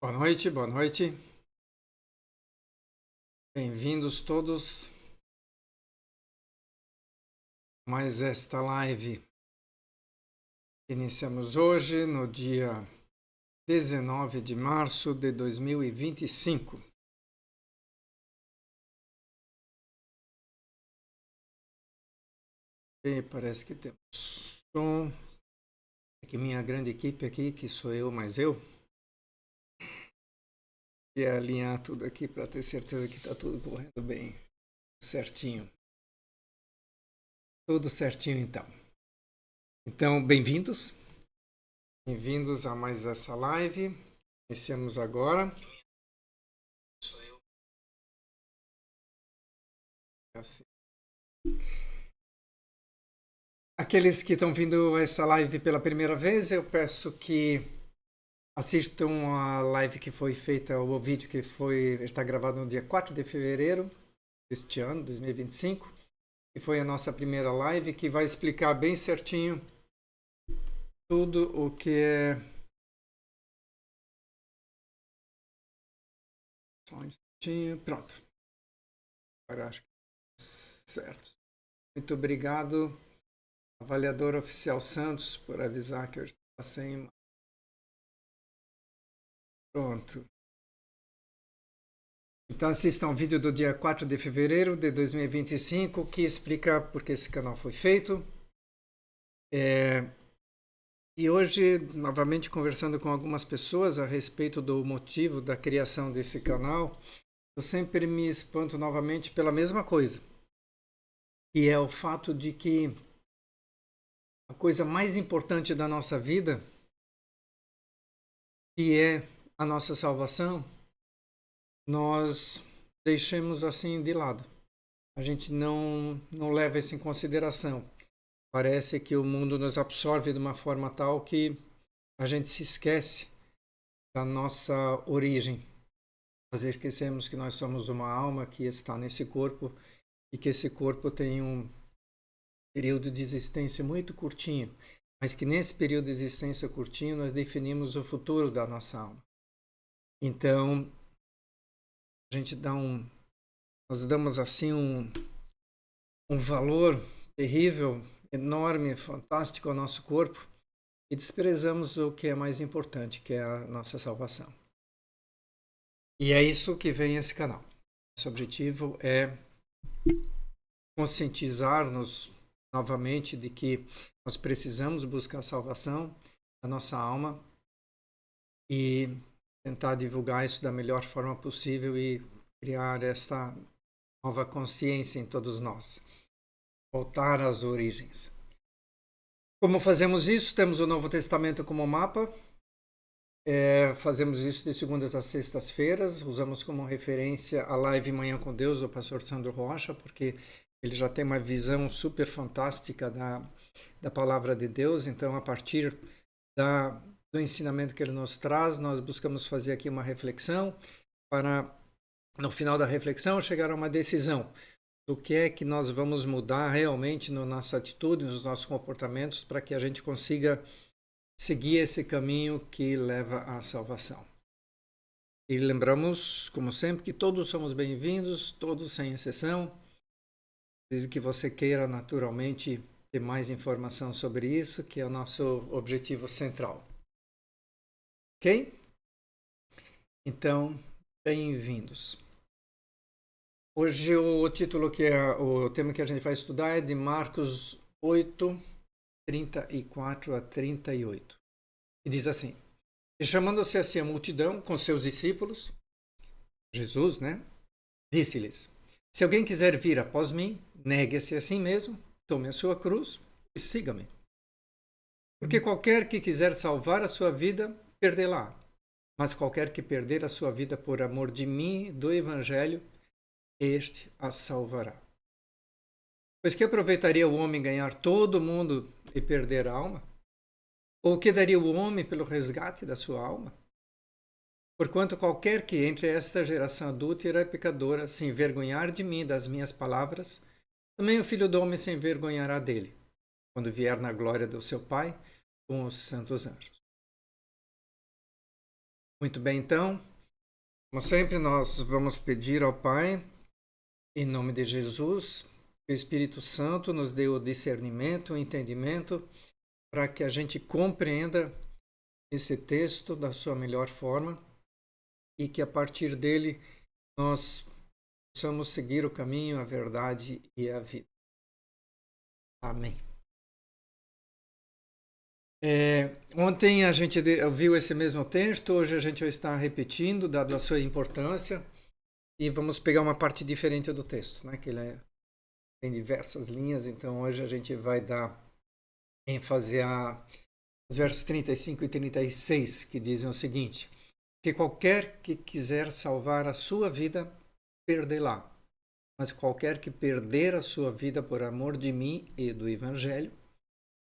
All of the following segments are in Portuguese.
Boa noite, boa noite. Bem-vindos todos a mais esta live que iniciamos hoje, no dia 19 de março de 2025. E parece que temos som. Aqui minha grande equipe aqui, que sou eu mais eu. E alinhar tudo aqui para ter certeza que está tudo correndo bem, certinho. Tudo certinho então. Então, bem-vindos. Bem-vindos a mais essa live. Iniciamos agora. Assim. Aqueles que estão vindo essa live pela primeira vez, eu peço que assistam a live que foi feita, o vídeo que está gravado no dia 4 de fevereiro deste ano, 2025, que foi a nossa primeira live, que vai explicar bem certinho tudo o que é... Só um instantinho, pronto. Agora acho que certo. Muito obrigado, avaliador oficial Santos, por avisar que eu estou sem... Pronto. Então assistam ao vídeo do dia 4 de fevereiro de 2025, que explica por que esse canal foi feito. E hoje, novamente conversando com algumas pessoas a respeito do motivo da criação desse canal, eu sempre me espanto novamente pela mesma coisa, que é o fato de que a coisa mais importante da nossa vida, que é a nossa salvação, nós deixamos assim de lado. A gente não leva isso em consideração. Parece que o mundo nos absorve de uma forma tal que a gente se esquece da nossa origem. Nós esquecemos que nós somos uma alma que está nesse corpo e que esse corpo tem um período de existência muito curtinho, mas que nesse período de existência curtinho nós definimos o futuro da nossa alma. Então, a gente nós damos assim um valor terrível, enorme, fantástico ao nosso corpo e desprezamos o que é mais importante, que é a nossa salvação. E é isso que vem esse canal. Esse objetivo é conscientizar-nos novamente de que nós precisamos buscar a salvação da nossa alma e tentar divulgar isso da melhor forma possível e criar esta nova consciência em todos nós. Voltar às origens. Como fazemos isso? Temos o Novo Testamento como mapa. Fazemos isso de segundas a sextas-feiras. Usamos como referência a live Manhã com Deus do pastor Sandro Rocha, porque ele já tem uma visão super fantástica da palavra de Deus. Então, a partir do ensinamento que ele nos traz, nós buscamos fazer aqui uma reflexão para, no final da reflexão, chegar a uma decisão do que é que nós vamos mudar realmente na nossa atitude, nos nossos comportamentos, para que a gente consiga seguir esse caminho que leva à salvação. E lembramos, como sempre, que todos somos bem-vindos, todos sem exceção, desde que você queira naturalmente ter mais informação sobre isso, que é o nosso objetivo central. Ok? Então, bem-vindos. Hoje o título o tema que a gente vai estudar é de Marcos 8, 34 a 38. E diz assim: E chamando-se assim a multidão com seus discípulos, Jesus, disse-lhes: Se alguém quiser vir após mim, negue-se a si mesmo, tome a sua cruz e siga-me. Porque qualquer que quiser salvar a sua vida, perdê-la. Mas qualquer que perder a sua vida por amor de mim e do Evangelho, este a salvará. Pois que aproveitaria o homem ganhar todo o mundo e perder a alma? Ou que daria o homem pelo resgate da sua alma? Porquanto qualquer que entre esta geração adúltera e pecadora se envergonhar de mim e das minhas palavras, também o Filho do Homem se envergonhará dele, quando vier na glória do seu Pai com os santos anjos. Muito bem, então, como sempre, nós vamos pedir ao Pai, em nome de Jesus, que o Espírito Santo nos dê o discernimento, o entendimento, para que a gente compreenda esse texto da sua melhor forma e que a partir dele nós possamos seguir o caminho, a verdade e a vida. Amém. Ontem a gente viu esse mesmo texto, hoje a gente vai estar repetindo, dado a sua importância, e vamos pegar uma parte diferente do texto, né? Que ele tem diversas linhas, então hoje a gente vai dar ênfase aos versos 35 e 36, que dizem o seguinte: que qualquer que quiser salvar a sua vida, perdê-la, mas qualquer que perder a sua vida por amor de mim e do Evangelho,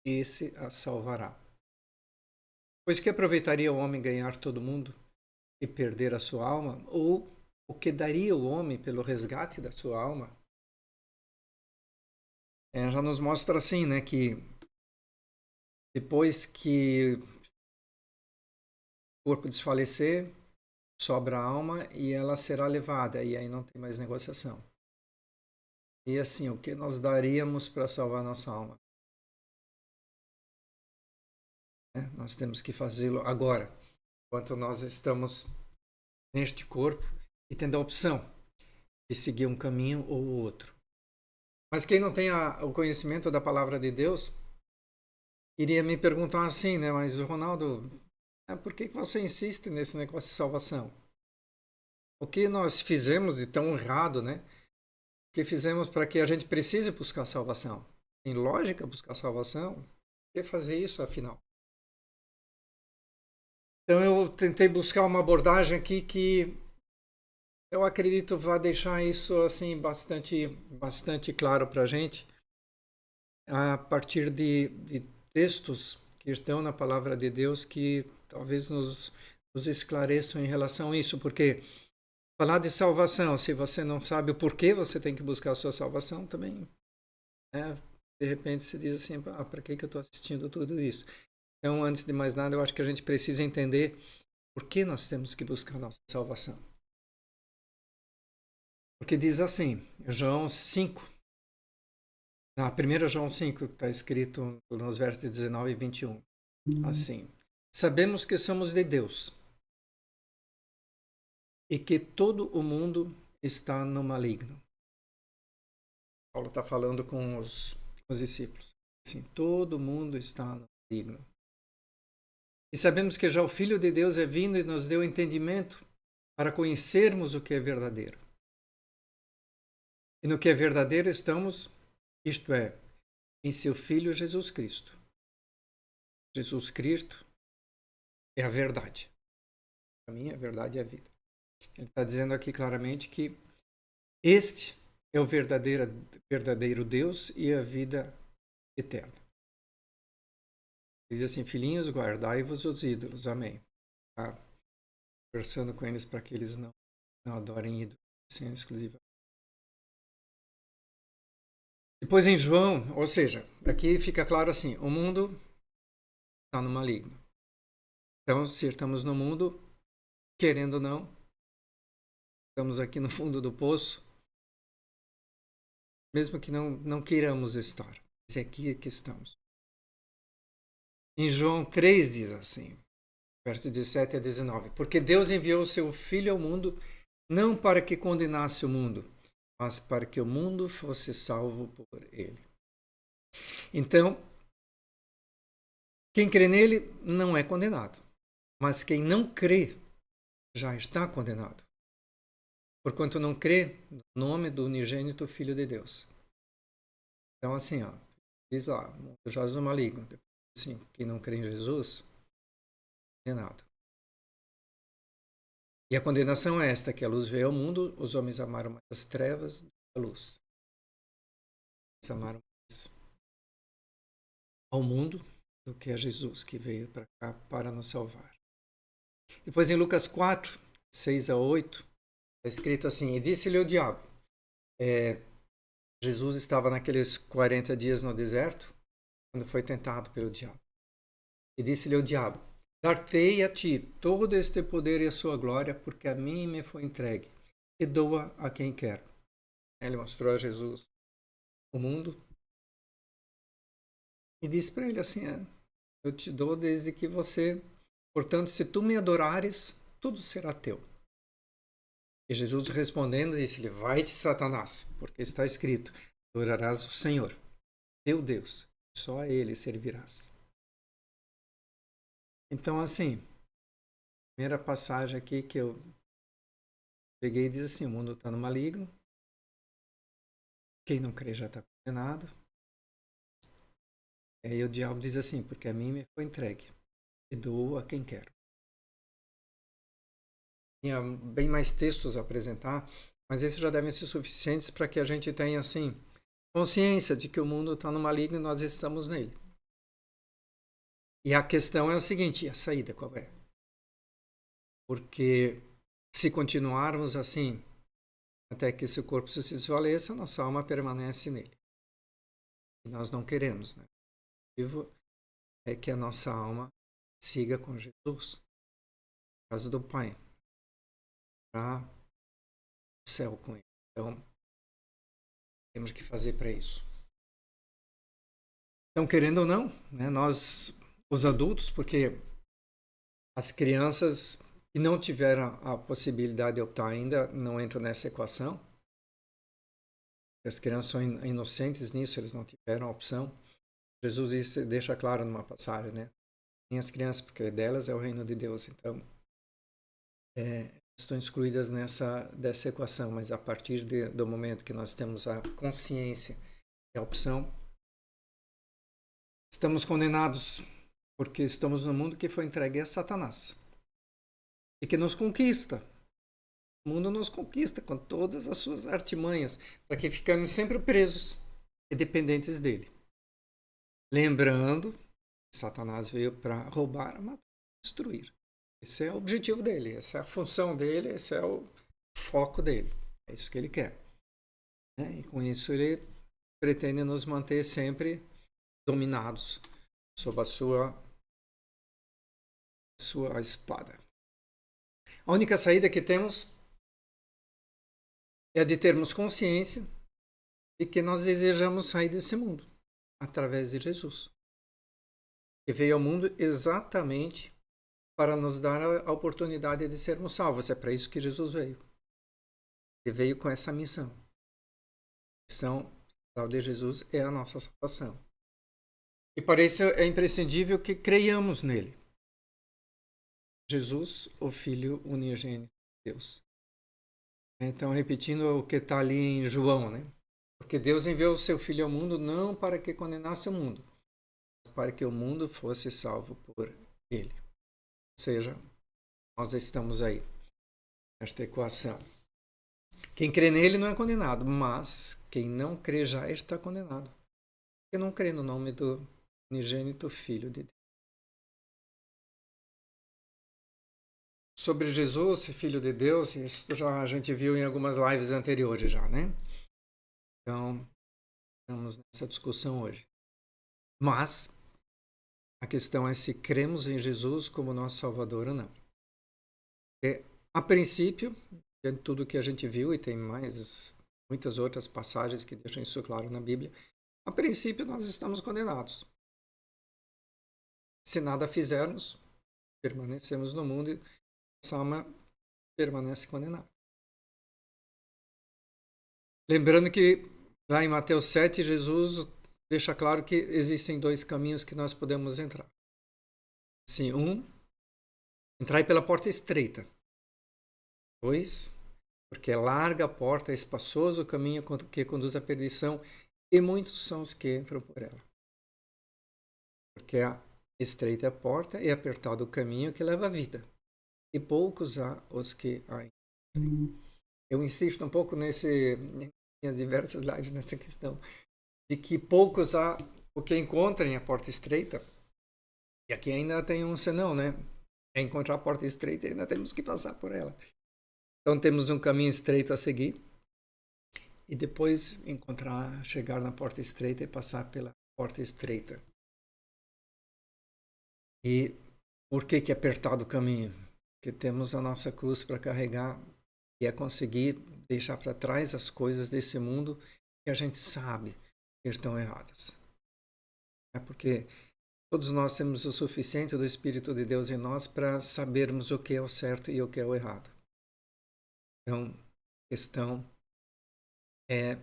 esse a salvará. Pois que aproveitaria o homem ganhar todo mundo e perder a sua alma? Ou o que daria o homem pelo resgate da sua alma? Já nos mostra assim, né, que depois que o corpo desfalecer, sobra a alma e ela será levada, e aí não tem mais negociação. E assim, o que nós daríamos para salvar nossa alma? Nós temos que fazê-lo agora, enquanto nós estamos neste corpo e tendo a opção de seguir um caminho ou o outro. Mas quem não tem o conhecimento da palavra de Deus, iria me perguntar assim, né? Mas, Ronaldo, por que você insiste nesse negócio de salvação? O que nós fizemos de tão errado, né? O que fizemos para que a gente precise buscar salvação? Tem lógica buscar salvação? Por que fazer isso, afinal? Então eu tentei buscar uma abordagem aqui que eu acredito vai deixar isso assim bastante claro para a gente, a partir de textos que estão na palavra de Deus que talvez nos esclareçam em relação a isso, porque falar de salvação, se você não sabe o porquê você tem que buscar a sua salvação, também, né? De repente se diz assim, para que eu estou assistindo tudo isso? Então, antes de mais nada, eu acho que a gente precisa entender por que nós temos que buscar a nossa salvação. Porque diz assim, João 5, na 1 João 5, está escrito nos versos 19 e 21, assim: sabemos que somos de Deus e que todo o mundo está no maligno. Paulo está falando com os discípulos. Assim, todo mundo está no maligno. E sabemos que já o Filho de Deus é vindo e nos deu entendimento para conhecermos o que é verdadeiro. E no que é verdadeiro estamos, isto é, em seu Filho Jesus Cristo. Jesus Cristo é a verdade. Para mim, a verdade é a vida. Ele está dizendo aqui claramente que este é o verdadeiro Deus e a vida eterna. Diz assim: filhinhos, guardai-vos os ídolos. Amém. Tá conversando com eles para que eles não adorem ídolos, assim, exclusivamente. Depois em João, ou seja, aqui fica claro assim: o mundo está no maligno. Então, se estamos no mundo, querendo ou não, estamos aqui no fundo do poço, mesmo que não queiramos estar. Mas é aqui que estamos. Em João 3 diz assim, versos 17 a 19: porque Deus enviou o seu Filho ao mundo, não para que condenasse o mundo, mas para que o mundo fosse salvo por ele. Então, quem crê nele não é condenado, mas quem não crê já está condenado, porquanto não crê no nome do unigênito Filho de Deus. Então, assim, diz lá, o jaz do maligno. Assim, quem não crê em Jesus, é condenado. E a condenação é esta, que a luz veio ao mundo, os homens amaram mais as trevas do que a luz. Eles amaram mais ao mundo do que a Jesus, que veio para cá para nos salvar. Depois em Lucas 4, 6 a 8, está escrito assim: e disse-lhe o diabo, Jesus estava naqueles 40 dias no deserto, quando foi tentado pelo diabo. E disse-lhe o diabo: Dar-te-ei a ti todo este poder e a sua glória, porque a mim me foi entregue, e doa a quem quero. Ele mostrou a Jesus o mundo e disse para ele assim: eu te dou desde que você, portanto, se tu me adorares, tudo será teu. E Jesus respondendo disse-lhe: vai-te, Satanás, porque está escrito: adorarás o Senhor, teu Deus, só a ele servirás. Então, assim, a primeira passagem aqui que eu peguei diz assim: o mundo está no maligno, quem não crê já está condenado. E aí o diabo diz assim: porque a mim me foi entregue, e dou a quem quero. Tinha bem mais textos a apresentar, mas esses já devem ser suficientes para que a gente tenha, assim, consciência de que o mundo está no maligno e nós estamos nele. E a questão é o seguinte: a saída qual é? Porque se continuarmos assim, até que esse corpo se desvaleça, nossa alma permanece nele. E nós não queremos, né? O objetivo é que a nossa alma siga com Jesus, no caso do Pai, para o céu com ele. Então, temos que fazer para isso. Então, querendo ou não, né, nós, os adultos, porque as crianças que não tiveram a possibilidade de optar ainda não entram nessa equação. As crianças são inocentes nisso, eles não tiveram a opção. Jesus disse, deixa claro numa passagem, né? Nem as crianças, porque delas é o reino de Deus. Então, estão excluídas dessa equação, mas a partir do momento que nós temos a consciência e a opção, estamos condenados porque estamos no mundo que foi entregue a Satanás e que nos conquista. O mundo nos conquista com todas as suas artimanhas, para que ficamos sempre presos e dependentes dele. Lembrando, Satanás veio para roubar, matar, destruir. Esse é o objetivo dele, essa é a função dele, esse é o foco dele. É isso que ele quer. E com isso ele pretende nos manter sempre dominados sob a sua espada. A única saída que temos é a de termos consciência de que nós desejamos sair desse mundo através de Jesus. Que veio ao mundo exatamente para nos dar a oportunidade de sermos salvos. É para isso que Jesus veio. Ele veio com essa missão. A missão de Jesus é a nossa salvação. E para isso é imprescindível que creiamos nele. Jesus, o Filho unigênito de Deus. Então, repetindo o que está ali em João, né? Porque Deus enviou o seu Filho ao mundo não para que condenasse o mundo, mas para que o mundo fosse salvo por ele. Ou seja, nós estamos aí, nesta equação. Quem crê nele não é condenado, mas quem não crê já está condenado. Porque não crê no nome do unigênito Filho de Deus. Sobre Jesus, Filho de Deus, isso já a gente viu em algumas lives anteriores já, né? Então, estamos nessa discussão hoje. Mas a questão é se cremos em Jesus como nosso Salvador ou não. A princípio, de tudo que a gente viu, e tem muitas outras passagens que deixam isso claro na Bíblia, a princípio nós estamos condenados. Se nada fizermos, permanecemos no mundo e nossa alma permanece condenada. Lembrando que lá em Mateus 7, Jesus deixa claro que existem dois caminhos que nós podemos entrar. Assim, entrar pela porta estreita. 2, porque é larga a porta, é espaçoso o caminho que conduz à perdição, e muitos são os que entram por ela. Porque estreita é a porta e apertado o caminho que leva à vida, e poucos há os que a encontrem. Eu insisto um pouco nas diversas lives nessa questão, de que poucos há o que encontrem a porta estreita, e aqui ainda tem um senão, né? É encontrar a porta estreita e ainda temos que passar por ela. Então temos um caminho estreito a seguir e depois chegar na porta estreita e passar pela porta estreita. E Por que que é apertado o caminho? Porque temos a nossa cruz para carregar e é conseguir deixar para trás as coisas desse mundo que a gente sabe que estão erradas. É porque todos nós temos o suficiente do Espírito de Deus em nós para sabermos o que é o certo e o que é o errado. Então, a questão é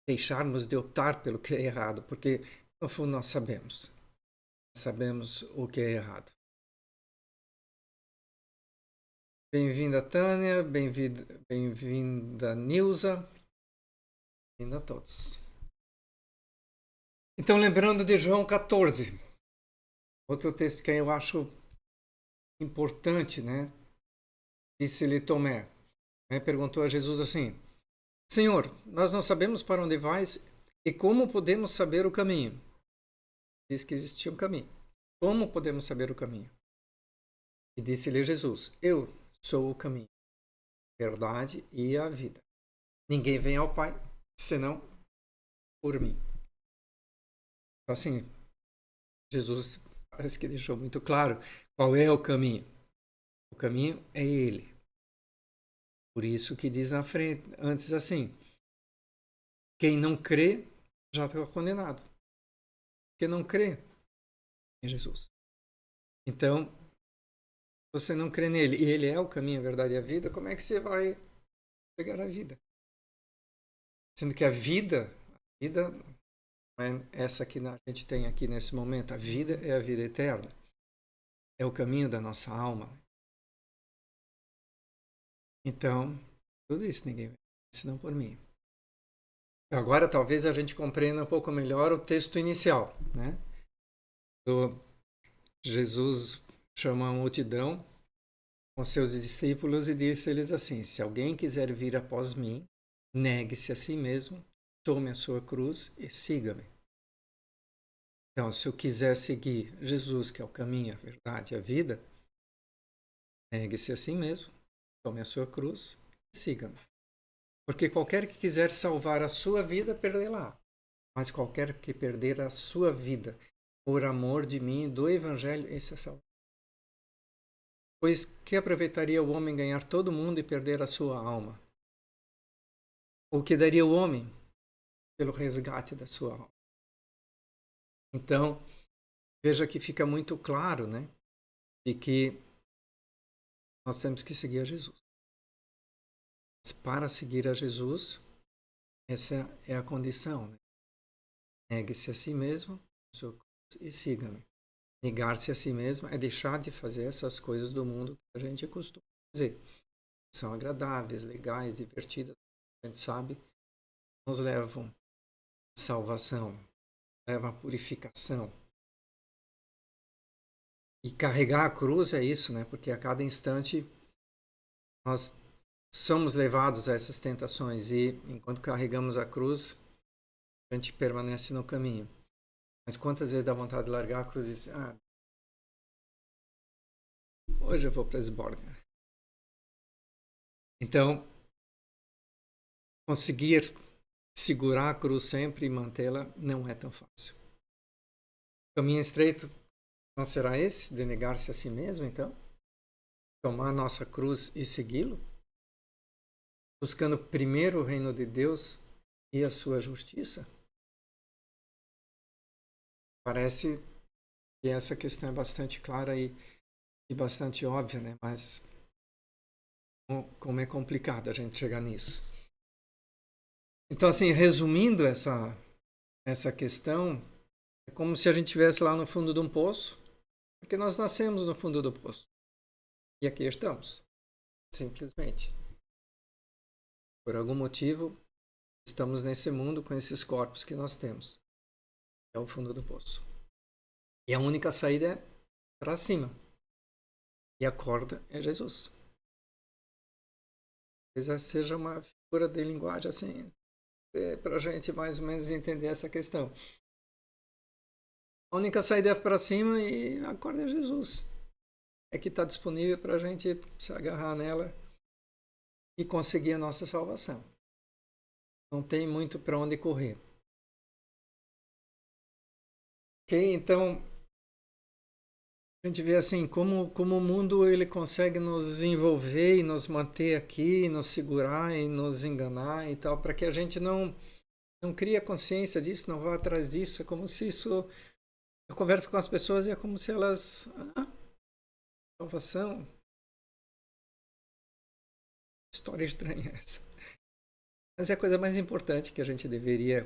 deixarmos de optar pelo que é errado, porque no fundo nós sabemos o que é errado. Bem-vinda, Tânia, bem-vinda, Nilza, bem-vinda a todos. Então, lembrando de João 14, outro texto que eu acho importante, né? Disse-lhe Tomé, né? Perguntou a Jesus assim: Senhor, nós não sabemos para onde vais e como podemos saber o caminho? Diz que existia um caminho. Como podemos saber o caminho? E disse-lhe Jesus: Eu sou o caminho, a verdade e a vida. Ninguém vem ao Pai senão por mim. Então, assim, Jesus parece que deixou muito claro qual é o caminho. O caminho é Ele. Por isso que diz na frente, antes assim, quem não crê já está condenado. Quem não crê em Jesus. Então, você não crê nele e ele é o caminho, a verdade e a vida, como é que você vai pegar a vida? Sendo que a vida não é essa que a gente tem aqui nesse momento. A vida é a vida eterna. É o caminho da nossa alma. Então, tudo isso ninguém vai, senão por mim. Agora, talvez a gente compreenda um pouco melhor o texto inicial, né? Do Jesus chama a multidão com seus discípulos e disse-lhes assim: Se alguém quiser vir após mim, negue-se a si mesmo, tome a sua cruz e siga-me. Então, se eu quiser seguir Jesus, que é o caminho, a verdade e a vida, negue-se a si mesmo, tome a sua cruz e siga-me. Porque qualquer que quiser salvar a sua vida, perdê-la. Mas qualquer que perder a sua vida por amor de mim e do Evangelho, esse é salvo. Pois que aproveitaria o homem ganhar todo o mundo e perder a sua alma? O que daria o homem pelo resgate da sua alma? Então, veja que fica muito claro, né, de que nós temos que seguir a Jesus. Mas para seguir a Jesus, essa é a condição, né? Negue-se a si mesmo e siga-me. Negar-se a si mesmo é deixar de fazer essas coisas do mundo que a gente costuma fazer. São agradáveis, legais, divertidas, a gente sabe, nos levam à salvação, levam à purificação. E carregar a cruz é isso, né? Porque a cada instante nós somos levados a essas tentações e enquanto carregamos a cruz, a gente permanece no caminho. Mas quantas vezes dá vontade de largar a cruz e dizer, hoje eu vou para Esbórnia. Então, conseguir segurar a cruz sempre e mantê-la não é tão fácil. O caminho estreito não será esse, de negar-se a si mesmo, então? Tomar a nossa cruz e segui-lo? Buscando primeiro o reino de Deus e a sua justiça? Parece que essa questão é bastante clara e bastante óbvia, né? Mas como é complicado a gente chegar nisso. Então, assim, resumindo essa questão, é como se a gente estivesse lá no fundo de um poço, porque nós nascemos no fundo do poço. E aqui estamos, simplesmente. Por algum motivo, estamos nesse mundo com esses corpos que nós temos. É o fundo do poço. E a única saída é para cima. E a corda é Jesus. Talvez seja uma figura de linguagem assim, para a gente mais ou menos entender essa questão. A única saída é para cima e a corda é Jesus. É que está disponível para a gente se agarrar nela e conseguir a nossa salvação. Não tem muito para onde correr. Ok? Então, A gente vê assim como o mundo ele consegue nos envolver e nos manter aqui, nos segurar e nos enganar e tal, para que a gente não crie a consciência disso, não vá atrás disso. É como se isso. Eu converso com as pessoas e é como se elas. Salvação. História estranha essa. Mas é a coisa mais importante que a gente deveria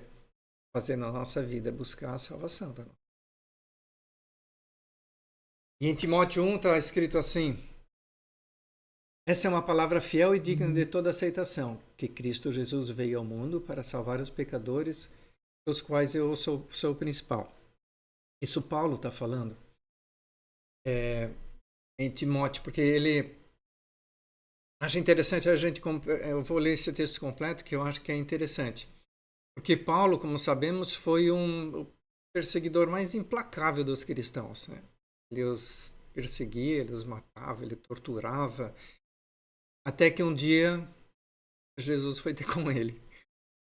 fazer na nossa vida, é buscar a salvação. Tá? E em Timóteo 1 está escrito assim: essa é uma palavra fiel e digna de toda aceitação, que Cristo Jesus veio ao mundo para salvar os pecadores, dos quais eu sou o principal. Isso Paulo está falando em Timóteo, porque ele acha interessante a gente. Eu vou ler esse texto completo, que eu acho que é interessante. Porque Paulo, como sabemos, foi o perseguidor mais implacável dos cristãos. Né? Ele os perseguia, ele os matava, ele torturava, até que um dia Jesus foi ter com ele.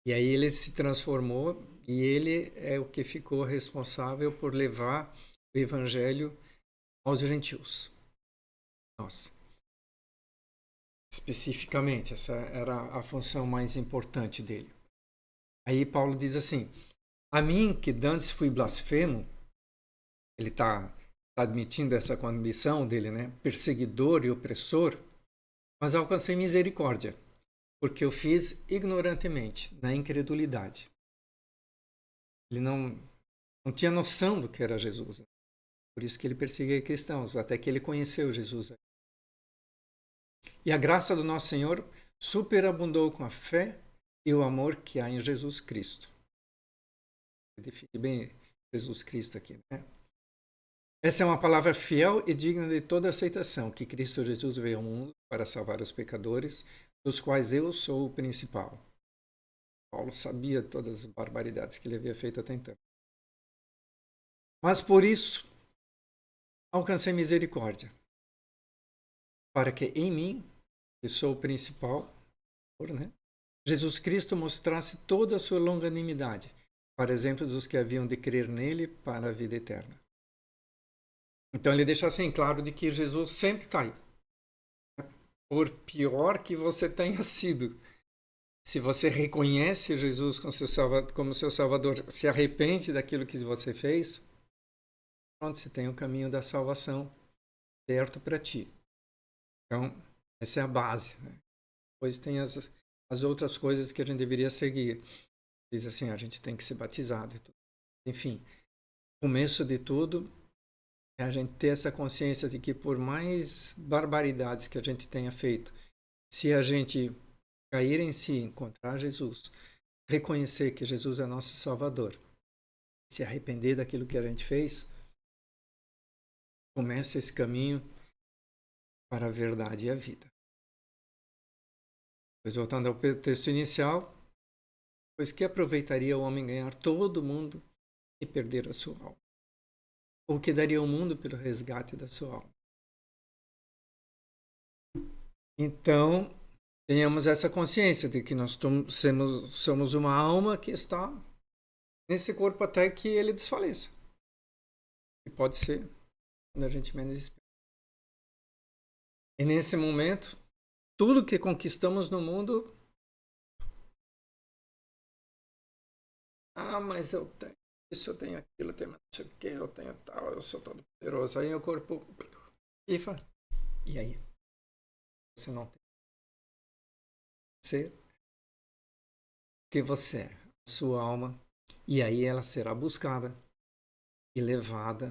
E aí ele se transformou e ele é o que ficou responsável por levar o evangelho aos gentios. Nossa. Especificamente, essa era a função mais importante dele. Aí Paulo diz assim: a mim, que dantes fui blasfemo, ele está admitindo essa condição dele, né? Perseguidor e opressor, mas alcancei misericórdia, porque eu fiz ignorantemente, na incredulidade. Ele não tinha noção do que era Jesus. Né? Por isso que ele perseguia cristãos, até que ele conheceu Jesus. E a graça do nosso Senhor superabundou com a fé e o amor que há em Jesus Cristo. Define bem Jesus Cristo aqui, né? Essa é uma palavra fiel e digna de toda aceitação, que Cristo Jesus veio ao mundo para salvar os pecadores, dos quais eu sou o principal. Paulo sabia todas as barbaridades que ele havia feito até então. Mas por isso alcancei misericórdia, para que em mim, que sou o principal, né, Jesus Cristo mostrasse toda a sua longanimidade, para exemplo dos que haviam de crer nele para a vida eterna. Então ele deixa assim claro de que Jesus sempre está aí. Por pior que você tenha sido, se você reconhece Jesus como seu Salvador, se arrepende daquilo que você fez, pronto, você tem o caminho da salvação certo para ti. Então, essa é a base. Né? Depois tem as outras coisas que a gente deveria seguir. Diz assim, a gente tem que ser batizado. E tudo. Enfim, começo de tudo é a gente ter essa consciência de que por mais barbaridades que a gente tenha feito, se a gente cair em si, encontrar Jesus, reconhecer que Jesus é nosso Salvador, se arrepender daquilo que a gente fez, começa esse caminho para a verdade e a vida. Pois voltando ao texto inicial, pois que aproveitaria o homem ganhar todo o mundo e perder a sua alma? Ou que daria o mundo pelo resgate da sua alma? Então, tenhamos essa consciência de que nós somos uma alma que está nesse corpo até que ele desfaleça. E pode ser quando a gente menos espera. E nesse momento, tudo que conquistamos no mundo, mas eu tenho isso, eu tenho aquilo, eu tenho não sei o que, eu tenho tal, eu sou todo poderoso. Aí o corpo pifa. E aí? Você não tem ser o que você é, a sua alma. E aí ela será buscada e levada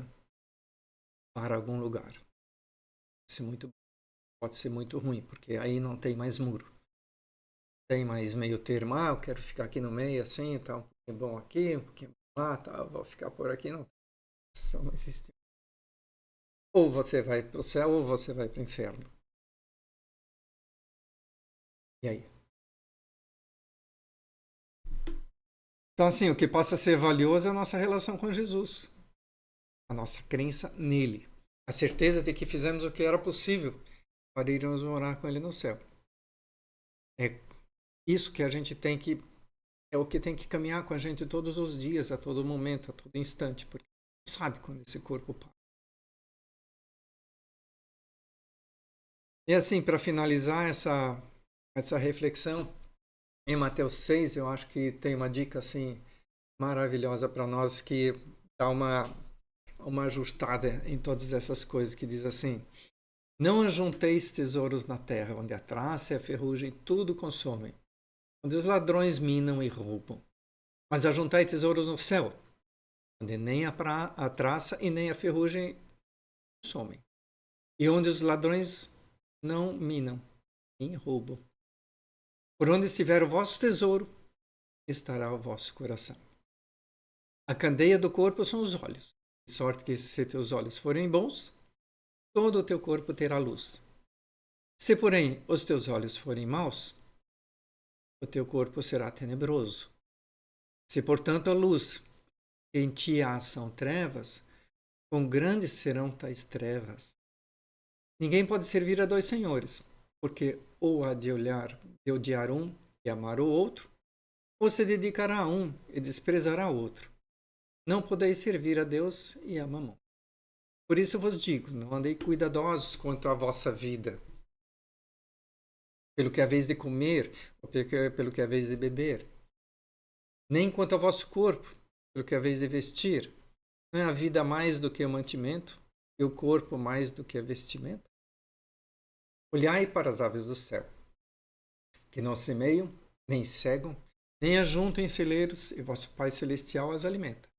para algum lugar. Pode ser muito ruim, porque aí não tem mais muro. Tem mais meio termo, eu quero ficar aqui no meio assim, tá um pouquinho bom aqui, um pouquinho lá, tá, vou ficar por aqui, não. Só não existe. Ou você vai para o céu ou você vai para o inferno. E aí? Então, assim, o que possa ser valioso é a nossa relação com Jesus, a nossa crença nele, a certeza de que fizemos o que era possível para irmos morar com ele no céu. É isso que a gente tem que, é o que tem que caminhar com a gente todos os dias, a todo momento, a todo instante, porque não sabe quando esse corpo para. E assim, para finalizar essa reflexão, em Mateus 6, eu acho que tem uma dica assim maravilhosa para nós que dá uma ajustada em todas essas coisas, que diz assim: não ajunteis tesouros na terra, onde a traça e a ferrugem tudo consomem, onde os ladrões minam e roubam. Mas ajuntai tesouros no céu, onde nem a traça e nem a ferrugem consomem, e onde os ladrões não minam nem roubam. Por onde estiver o vosso tesouro, estará o vosso coração. A candeia do corpo são os olhos, de sorte que se teus olhos forem bons, todo o teu corpo terá luz. Se, porém, os teus olhos forem maus, o teu corpo será tenebroso. Se, portanto, a luz que em ti há são trevas, quão grandes serão tais trevas? Ninguém pode servir a dois senhores, porque ou há de odiar um e amar o outro, ou se dedicará a um e desprezará o outro. Não podeis servir a Deus e a Mamon. Por isso vos digo, não andei cuidadosos quanto à vossa vida, pelo que haveis de comer, ou pelo que haveis de beber, nem quanto ao vosso corpo, pelo que haveis de vestir. Não é a vida mais do que o mantimento, e o corpo mais do que a vestimenta? Olhai para as aves do céu, que não semeiam, nem cegam, nem ajuntam em celeiros, e vosso Pai Celestial as alimenta.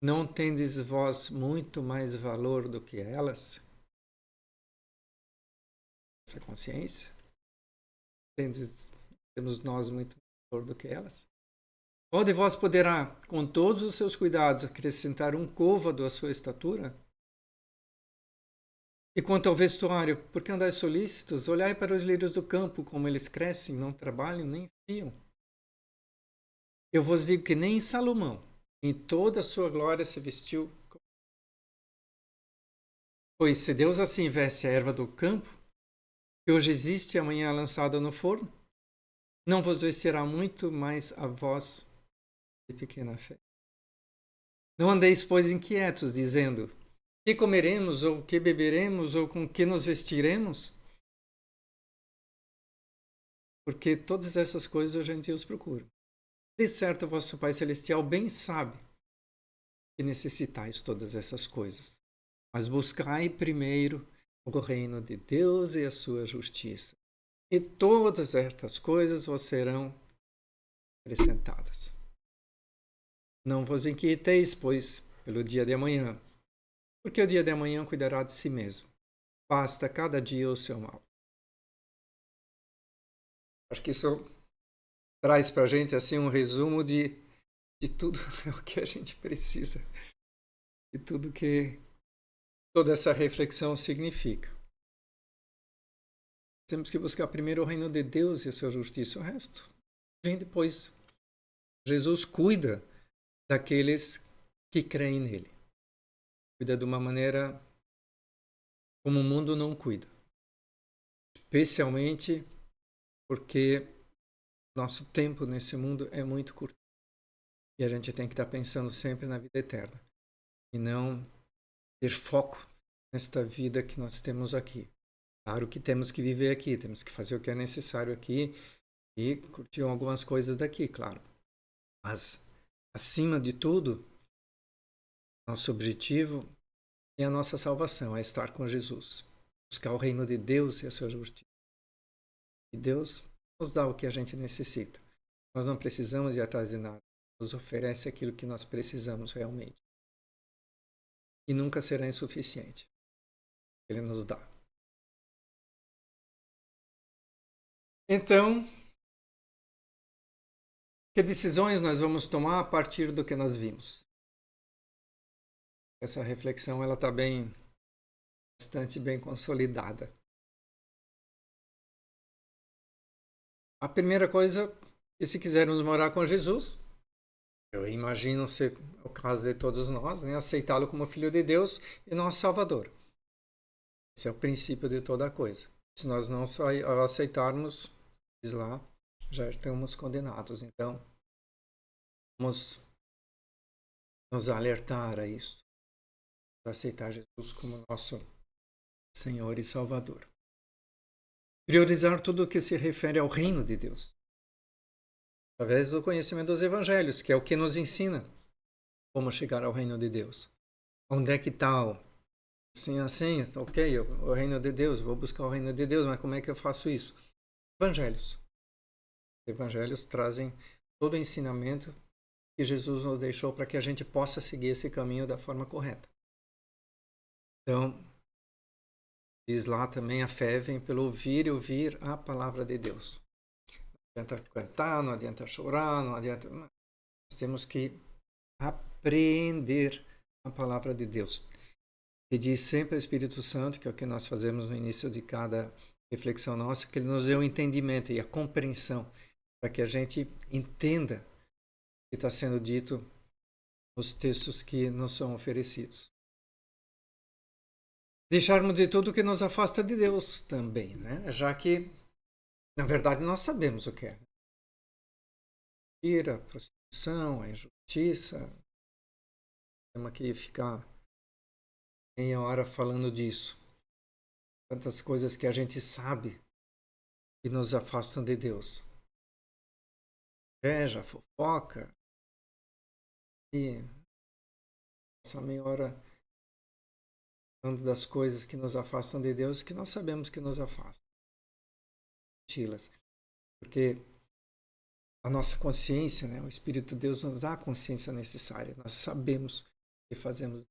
Não tendes vós muito mais valor do que elas? Essa consciência? Temos nós muito mais valor do que elas? Qual de vós poderá, com todos os seus cuidados, acrescentar um côvado à sua estatura? E quanto ao vestuário, por que andais solícitos? Olhai para os lírios do campo, como eles crescem, não trabalham, nem fiam. Eu vos digo que nem Salomão, em toda a sua glória, se vestiu. Pois se Deus assim veste a erva do campo, que hoje existe e amanhã é lançada no forno, não vos vestirá muito mais a vós de pequena fé. Não andeis, pois, inquietos, dizendo: que comeremos, ou que beberemos, ou com que nos vestiremos? Porque todas essas coisas os gentios procuram. De certo, vosso Pai Celestial bem sabe que necessitais todas essas coisas. Mas buscai primeiro o reino de Deus e a sua justiça. E todas estas coisas vos serão acrescentadas. Não vos inquieteis, pois, pelo dia de amanhã, porque o dia de amanhã cuidará de si mesmo. Basta cada dia o seu mal. Acho que isso traz para a gente assim um resumo de tudo o que a gente precisa, de tudo que toda essa reflexão significa. Temos que buscar primeiro o reino de Deus e a sua justiça. O resto vem depois. Jesus cuida daqueles que creem nele. Cuida de uma maneira como o mundo não cuida. Especialmente porque nosso tempo nesse mundo é muito curto. E a gente tem que estar pensando sempre na vida eterna. E não ter foco nesta vida que nós temos aqui. Claro que temos que viver aqui, temos que fazer o que é necessário aqui e curtir algumas coisas daqui, claro. Mas, acima de tudo, nosso objetivo é a nossa salvação, é estar com Jesus. Buscar o reino de Deus e a sua justiça. E Deus nos dá o que a gente necessita. Nós não precisamos ir atrás de nada. Nos oferece aquilo que nós precisamos realmente. E nunca será insuficiente. Ele nos dá. Então, que decisões nós vamos tomar a partir do que nós vimos? Essa reflexão ela está bastante bem consolidada. A primeira coisa é se quisermos morar com Jesus, eu imagino ser o caso de todos nós, né? Aceitá-lo como Filho de Deus e nosso Salvador. Esse é o princípio de toda a coisa. Se nós não aceitarmos, diz lá, já estamos condenados. Então, vamos nos alertar a isso. Aceitar Jesus como nosso Senhor e Salvador. Priorizar tudo o que se refere ao reino de Deus. Através do conhecimento dos evangelhos, que é o que nos ensina como chegar ao reino de Deus. Onde é que está assim, ok, o reino de Deus, vou buscar o reino de Deus, mas como é que eu faço isso? Evangelhos. Os evangelhos trazem todo o ensinamento que Jesus nos deixou para que a gente possa seguir esse caminho da forma correta. Então, diz lá também, a fé vem pelo ouvir e ouvir a palavra de Deus. Não adianta cantar, não adianta chorar, não adianta... Nós temos que apreender a palavra de Deus. Pedir sempre ao Espírito Santo, que é o que nós fazemos no início de cada reflexão nossa, que ele nos dê o entendimento e a compreensão para que a gente entenda o que está sendo dito nos textos que nos são oferecidos. Deixarmos de tudo que nos afasta de Deus também, né? Já que, na verdade, nós sabemos o que é. A prostituição, a injustiça. Temos que ficar meia hora falando disso. Tantas coisas que a gente sabe que nos afastam de Deus. Inveja, fofoca. E essa meia hora falando das coisas que nos afastam de Deus, que nós sabemos que nos afastam. Porque a nossa consciência, né, o Espírito de Deus nos dá a consciência necessária. Nós sabemos o que fazemos.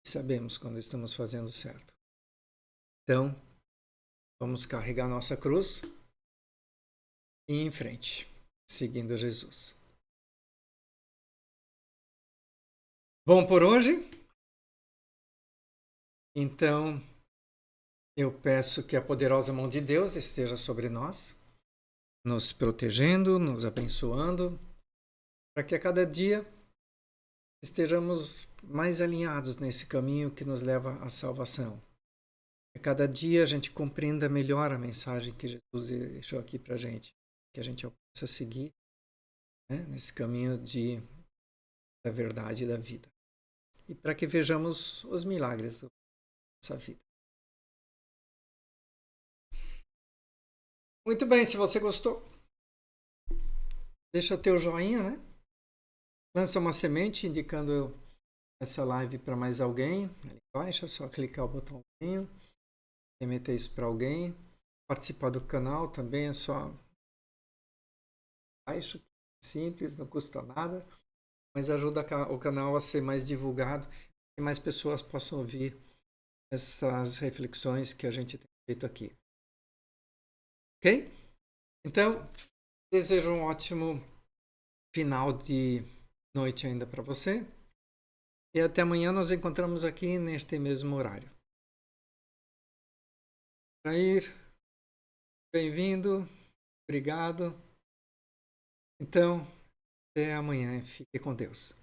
Sabemos quando estamos fazendo certo. Então, vamos carregar nossa cruz e ir em frente, seguindo Jesus. Bom por hoje? Então, eu peço que a poderosa mão de Deus esteja sobre nós, nos protegendo, nos abençoando, para que a cada dia estejamos mais alinhados nesse caminho que nos leva à salvação. Que a cada dia a gente compreenda melhor a mensagem que Jesus deixou aqui para a gente, que a gente possa seguir, né, nesse caminho da verdade e da vida. E para que vejamos os milagres da nossa vida. Muito bem, se você gostou, deixa o teu joinha, né? Lança uma semente indicando essa live para mais alguém. Ali embaixo é só clicar o botãozinho, remeter isso para alguém. Participar do canal também é só baixo, simples, não custa nada, mas ajuda o canal a ser mais divulgado e mais pessoas possam ouvir essas reflexões que a gente tem feito aqui. Ok? Então, desejo um ótimo final de noite ainda para você. E até amanhã nos encontramos aqui neste mesmo horário. Jair, bem-vindo. Obrigado. Então, até amanhã. Fique com Deus.